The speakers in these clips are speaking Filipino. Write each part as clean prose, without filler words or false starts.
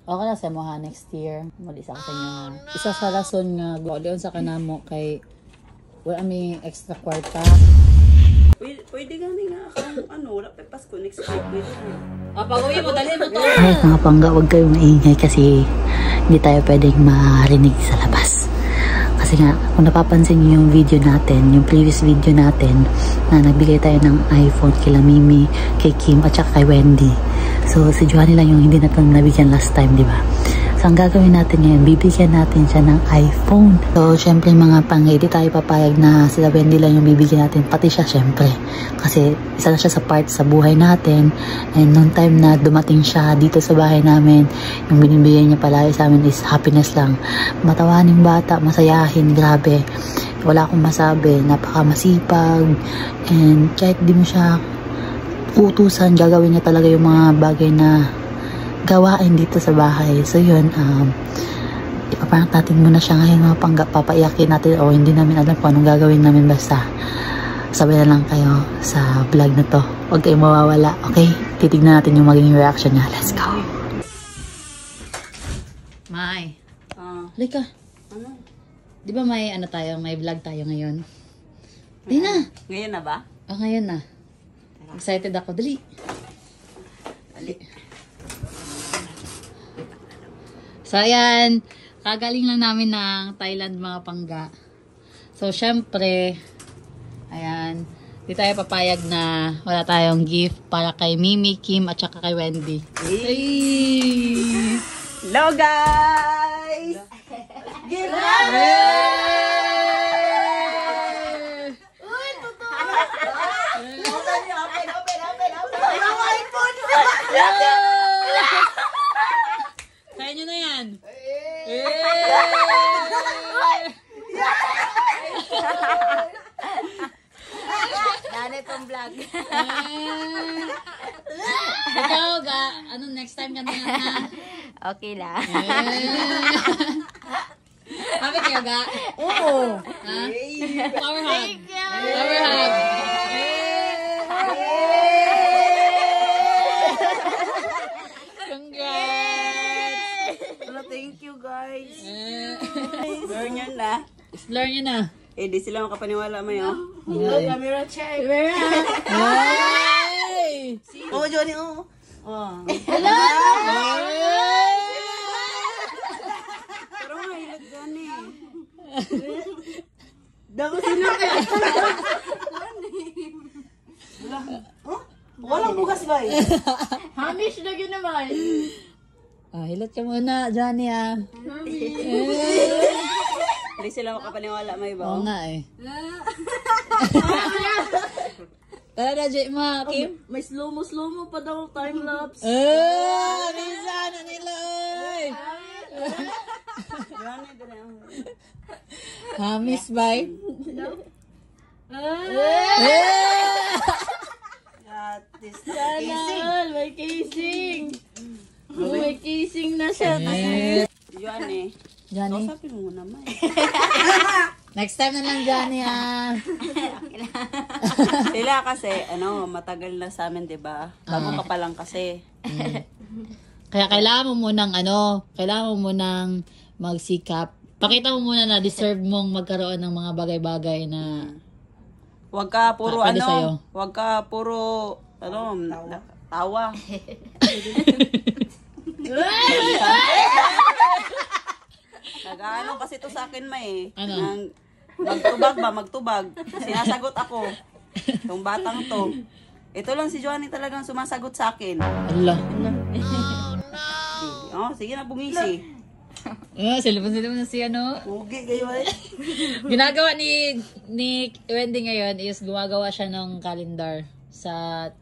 Okay na sa mga next year. Muli sa akin nga. Isa sa rason nga gawin sa kanamo kay wala may extra kwarta. Pwede gani nga akong wala pa Pasko next week. Pwede na. Pag-uwi mo, dali mo to. Ay, mga pangga, huwag kayong maingay kasi hindi tayo pwedeng marinig sa labas. Kasi nga, kung napapansin niyo yung video natin, yung previous video natin, na nagbigay tayo ng iPhone kila Mimi, kay Kim, at saka kay Wendy. So, si Johnny lang yung hindi natin nabigyan last time, di ba? So, ang gagawin natin ngayon, bibigyan natin siya ng iPhone. So, syempre mga pangay, di tayo papayag na sila Wendy lang yung bibigyan natin. Pati siya, syempre. Kasi, isa na siya sa part sa buhay natin. And nung time na dumating siya dito sa bahay namin, yung binibigyan niya palagi sa amin is happiness lang. Matawaning bata, masayahin, grabe. Wala akong masabi, napakamasipag. And kahit di mo siya utusan, gagawin niya talaga yung mga bagay na gawain dito sa bahay. So yun, ipaprank natin muna siya ngayon mga pangga. Papaiyakin natin o hindi namin alam kung anong gagawin namin, basta sabay na lang kayo sa vlog na to. Huwag kayong mawawala, okay? Titignan natin yung magiging reaction niya. Let's go! May. Halika. Ano? Di ba may may vlog tayo ngayon? Di na. Ngayon na ba? Ngayon na. Excited ako. Dali. So, ayan. Kagaling lang namin ng Thailand mga pangga. So, syempre, ayan. Di tayo papayag na wala tayong gift para kay Mimi, Kim, at saka kay Wendy. Hey! Hello guys! Give Uy, totoo! Open! Sa inyo na yan. Dali pang vlog. Ikaw, next time ka na ha? Okay lang. Happy kayo, ga? Oo. Ha? Power hug. Power hug. Congrats! Thank you guys! Learn nyo na. Learn nyo na. Di sila makapaniwala mo yun. Camera check. Hey! Oo, Johnny, oo. Hello! Pero nga, hilag Johnny. Dako sino ka? Walang bukas ba eh? Hamish na yun naman. Hilot ka muna, Johnny Hindi sila makapaniwala mo iba. Oo nga eh. Tara na, ma, Kim? May slow-mo pa daw time-lapse. Lisa na nila, oy! Johnny, dali ang... Miss Bay? Sana, may casing. May casing na siya. Johnny. Johnny? Kausapin mo naman. Next time na lang, Johnny, Sila kasi, matagal na sa amin, diba? Bago ka pa lang kasi. Kaya kailangan mo munang magsikap. Pakita mo muna na deserve mong magkaroon ng mga bagay-bagay na Huwag ka puro pwede sa'yo. Huwag ka puro, tawa. Nag-ano kasi to sa akin, May. Ano? Magtubag. Sinasagot ako. Itong batang to. Ito lang si Johnny talagang sumasagot sa akin. Allah. Sige na, bungisi. Silipon na si Pugi kayo eh. Ginagawa ni Wendy ngayon is gumagawa siya ng calendar sa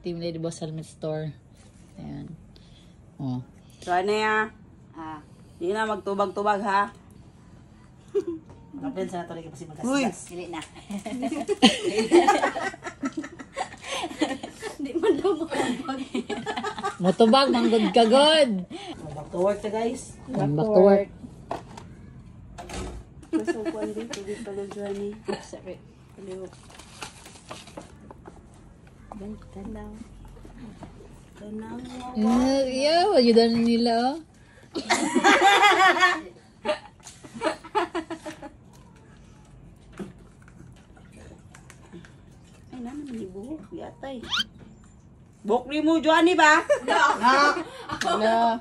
Team Lady Boss Helmet Store. Ayan. Johnny hindi na magtubag-tubag ha. Kapin sa natuloy kasi Uy! Hindi na. Hindi man daw makapag. Motubag, manggod ka god. Back to work na guys. Back to work. Masukuan din, tubig pala Johnny. Sorry. Paliwag. Tanaw. Yo, ayudan nila Ay, naman ni buhok. Yatay. Buhok ni mo, Johnny ba? Wala.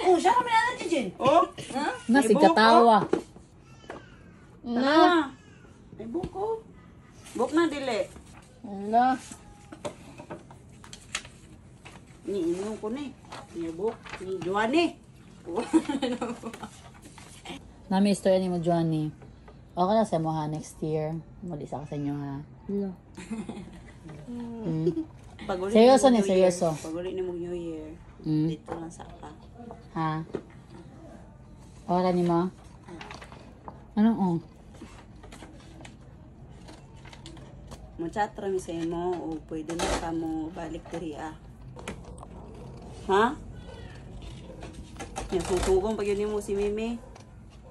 Oh, siya kami na natin, Jen. Oh? Nasi katawa. Na. Ay, buhok ko. Buhok na, dili. Wala. Iniinom ko na eh. Ni buhok. Ni Johnny. Nami istorya ni mo, Johnny. Okay na sa mo ha, next year. Muli sa inyo ha. Wala. Pag-uli Seryoso ni ni, mo New Year. seryoso. Pag-uli ni mo New Year. Mm. Dito lang sa ka. Ha? Okay ni mo? Anong oh? Machat rami sa imo o pwede na ka mo balik diri ah. Ha? Yung tutugong pag yun mo si Mimi.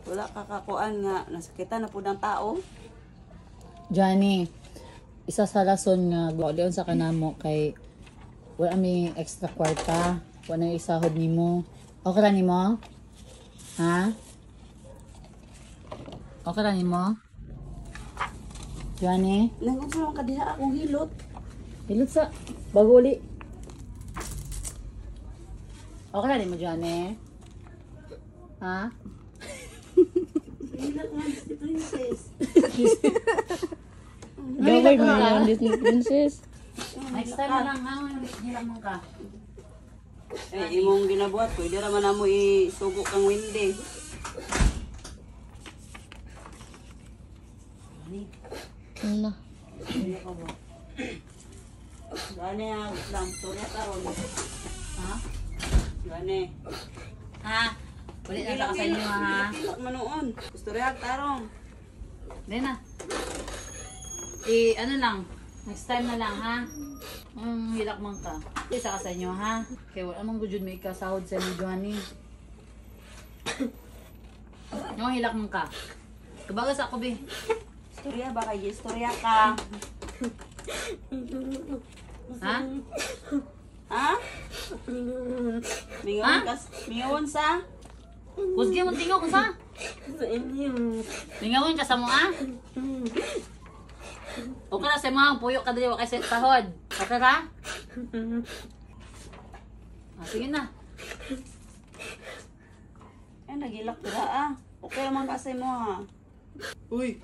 Wala kakakuan nga. Nasakitan na po ng tao. Johnny, isa sa rason nga gawalion sa kanamo kay wala may extra kwarta, wala na isahod nimo. Okay ra nimo? Ha? Okay ra nimo? Johnny, Nagugulong ka diha akong hilot. hilot sa bago uli. Okay ra nimo, Johnny? Ha? Hilot nga si Princess. Gawin mo lang Disney Princess. Next time na lang ha, hilang mo ka. Eh, imong ginabuhat, pwede raman na mo isugo kang windi. Wala. Gani ang lang, turya taron. Ha? Gani. Ha? Ulit na sa inyo ha. Ilak manoon. Gusto rin tarong. Hindi na. Ano lang, next time na lang ha. Hilak man ka. Isa ka sa inyo ha. Kaya wala mong gudjud may ikasahod sa inyo, Johnny. Yung hilak man ka. Kabagas ako, be. Istorya ba kayo? Istorya ka. Ha? Ha? Mingawan sa? Kusgi mo tingaw ka sa? Lingawin ka sa mo ha? Okay na sa mga puyo ka dali, wakay sahod. Okay ka? Sige na. Eh, nagilak ka ah. Okay naman kasi mo ha. Uy.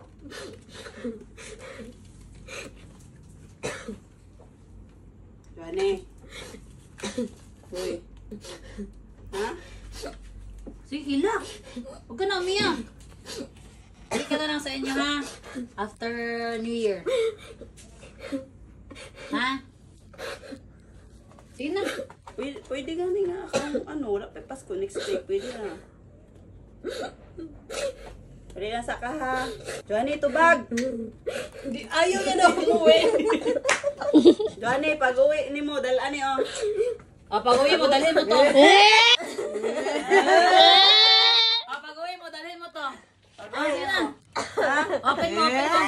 Johnny. Uy. Ha? Sige, hilak. Huwag ka na umiyak. Balik ka na lang sa inyo ha. After New Year. Ha? Sige na. Pwede gani nga akong wala pa Pasko next week. Pwede na. Pwede na sa kaha. Johnny, tubag. Ayaw niya daw umuwi. Johnny, pag-uwi ni mo, dalaan ni oh. Pag-uwi mo, dalhin mo to. Pag-uwi mo, dalhin mo to. Sige na. Open mo, open mo.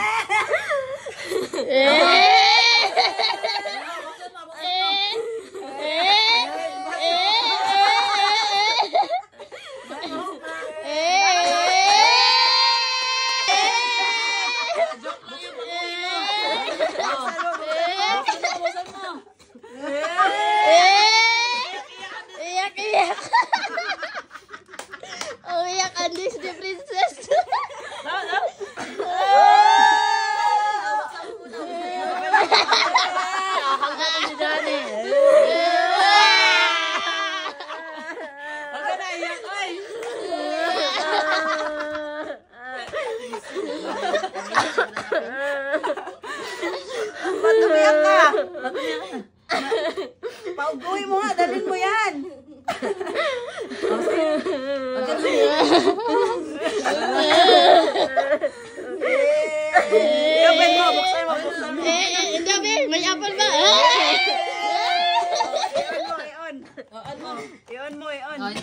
Iyak. Oh, iyak ang Disney Princess. Ba't umiyak ka? Pauguwi mo nga, dalhin mo yan. Iyapen mo, buksan mo. Hindi, may apple ba? Iyon mo.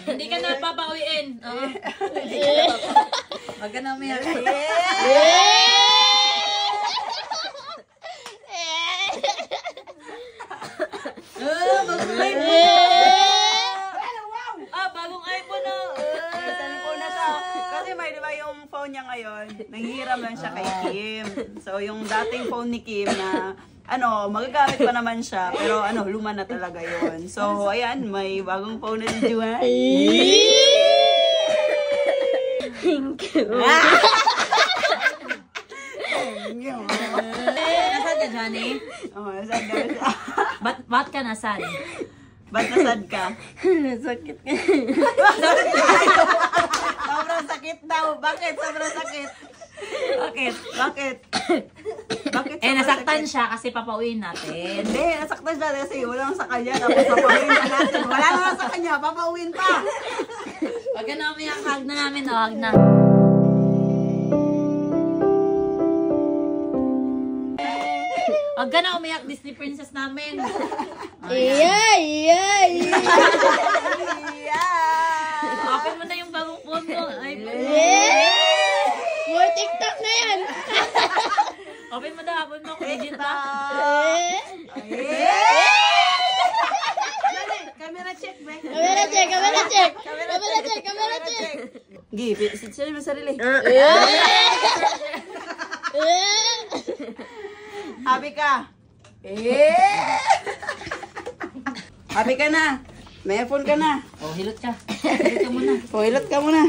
Hindi ka na papauwiin. Huwag ka na umiyak. Bagong iPhone. Bagong telepono. Telepono na siya. Kasi may di ba yung phone niya ngayon, nanghihiram lang siya kay Kim. So yung dating phone ni Kim na magagamit pa naman siya, pero luma na talaga yon. So ayan, may bagong phone na si Juan. Thank you. Nasaan ka, Johnny? Oo, nasad daw siya. Ba't ka nasaan? Ba't nasad ka? Nasakit ka. Sobrang sakit daw. Bakit? Sobrang sakit. Bakit? Bakit? Bakit? Nasaktan siya kasi papauwiin natin. Hindi, nasaktan siya kasi wala lang sa kanya. Tapos papauwiin na natin. Wala na sa kanya. Papauwiin pa. Huwag ka na umiyak. Hug na namin. Hug na. Huwag ka na umiyak. Disney princess namin. Yay! Open mo na yung bagong phone mo. Ay, More TikTok na yan! open mo na. Open mo. Legit ba? Camera check, be. Camera check! Camera check! Camera check! Camera check! Give, sila mo sarili. Happy ka? Happy ka na? May phone ka na? Oh, hilot ka. Hilot ka muna. Hilot ka muna.